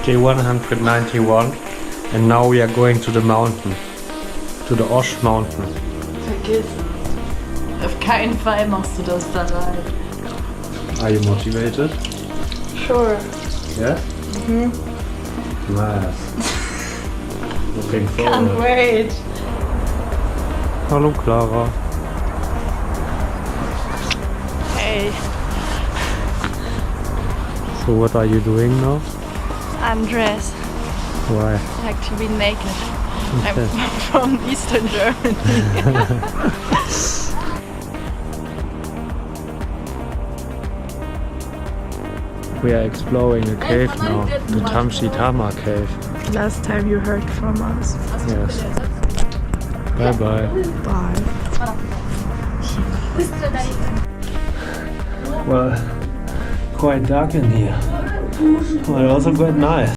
Day 191, and now we are going to the mountain, to the Osh Mountain. Vergiss es. Auf keinen Fall machst du das da rein. Are you motivated? Sure. Yeah? Nice. Looking forward. Can't wait. Hallo Clara. Hey, So what are you doing now? I'm dressed. Why? Like to be naked. Okay. I'm from Eastern Germany. We are exploring a cave now, the Tamshitama cave. Last time you heard from us. Yes. Bye bye. Bye. Well, quite dark in here, but also quite nice.